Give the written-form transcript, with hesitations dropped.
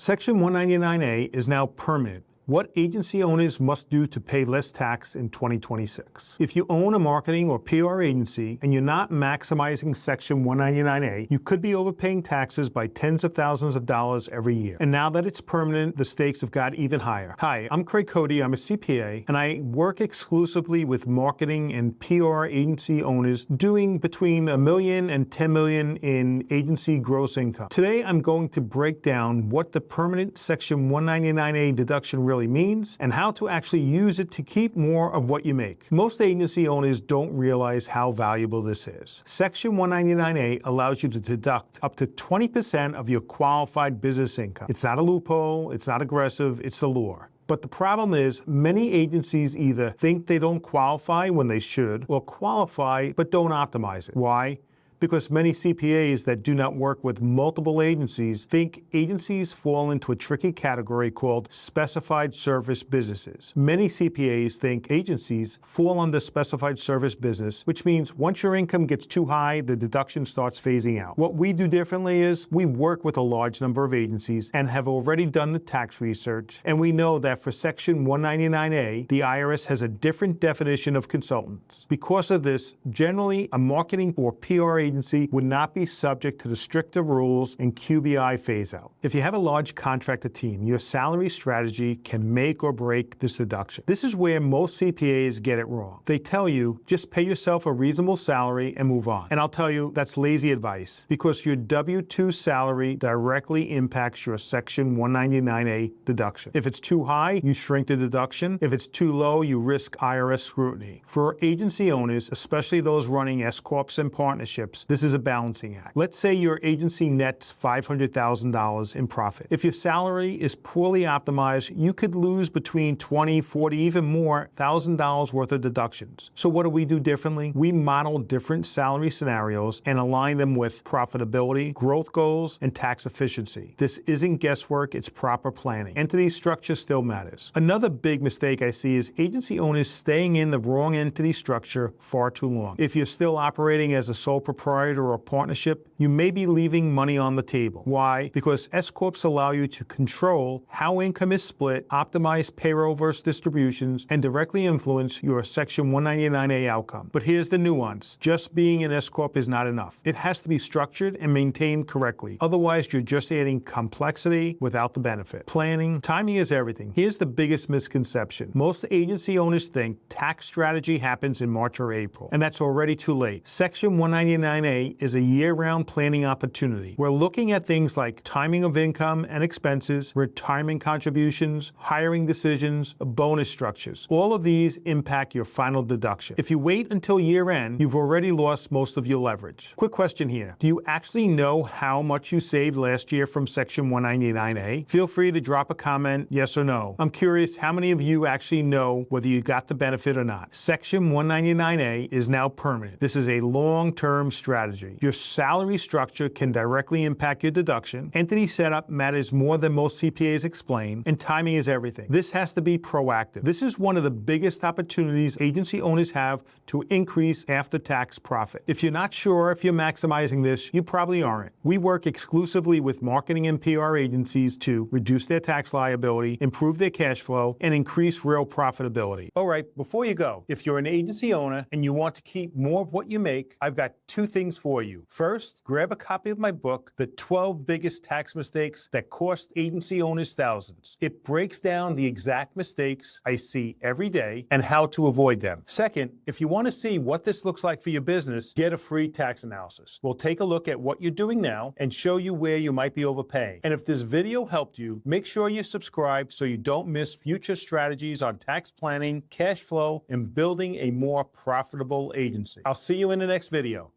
Section 199A is now permanent. What agency owners must do to pay less tax in 2026. If you own a marketing or PR agency and you're not maximizing Section 199A, you could be overpaying taxes by tens of thousands of dollars every year. And now that it's permanent, the stakes have got even higher. Hi, I'm Craig Cody. I'm a CPA, and I work exclusively with marketing and PR agency owners doing between $1 million and $10 million in agency gross income. Today, I'm going to break down what the permanent Section 199A deduction really means and how to actually use it to keep more of what you make. Most agency owners don't realize how valuable this is. Section 199A allows you to deduct up to 20% of your qualified business income. It's not a loophole, it's not aggressive, it's the law. But the problem is many agencies either think they don't qualify when they should or qualify but don't optimize it. Why? Because many CPAs that do not work with multiple agencies think agencies fall into a tricky category called specified service businesses. Many CPAs think agencies fall under specified service business, which means once your income gets too high, the deduction starts phasing out. What we do differently is we work with a large number of agencies and have already done the tax research, and we know that for Section 199A, the IRS has a different definition of consultants. Because of this, generally, a marketing or PR agency would not be subject to the stricter rules and QBI phase-out. If you have a large contractor team, your salary strategy can make or break this deduction. This is where most CPAs get it wrong. They tell you, just pay yourself a reasonable salary and move on. And I'll tell you, that's lazy advice, because your W-2 salary directly impacts your Section 199A deduction. If it's too high, you shrink the deduction. If it's too low, you risk IRS scrutiny. For agency owners, especially those running S-corps and partnerships, this is a balancing act. Let's say your agency nets $500,000 in profit. If your salary is poorly optimized, you could lose between $20, $40, even more $1,000 worth of deductions. So what do we do differently? We model different salary scenarios and align them with profitability, growth goals, and tax efficiency. This isn't guesswork, it's proper planning. Entity structure still matters. Another big mistake I see is agency owners staying in the wrong entity structure far too long. If you're still operating as a sole proprietor or a partnership, you may be leaving money on the table. Why? Because S-corps allow you to control how income is split, optimize payroll versus distributions, and directly influence your Section 199A outcome. But here's the nuance. Just being an S-corp is not enough. It has to be structured and maintained correctly. Otherwise, you're just adding complexity without the benefit. Planning, timing is everything. Here's the biggest misconception. Most agency owners think tax strategy happens in March or April, and that's already too late. Section 199A is a year-round planning opportunity. We're looking at things like timing of income and expenses, retirement contributions, hiring decisions, bonus structures. All of these impact your final deduction. If you wait until year-end, you've already lost most of your leverage. Quick question here. Do you actually know how much you saved last year from Section 199A? Feel free to drop a comment, yes or no. I'm curious how many of you actually know whether you got the benefit or not. Section 199A is now permanent. This is a long-term strategy. Your salary structure can directly impact your deduction. Entity setup matters more than most CPAs explain, and timing is everything. This has to be proactive. This is one of the biggest opportunities agency owners have to increase after-tax profit. If you're not sure if you're maximizing this, you probably aren't. We work exclusively with marketing and PR agencies to reduce their tax liability, improve their cash flow, and increase real profitability. All right, before you go, if you're an agency owner and you want to keep more of what you make, I've got two things for you. First, grab a copy of my book, The 12 Biggest Tax Mistakes That Cost Agency Owners Thousands. It breaks down the exact mistakes I see every day and how to avoid them. Second, if you want to see what this looks like for your business, get a free tax analysis. We'll take a look at what you're doing now and show you where you might be overpaying. And if this video helped you, make sure you subscribe so you don't miss future strategies on tax planning, cash flow, and building a more profitable agency. I'll see you in the next video.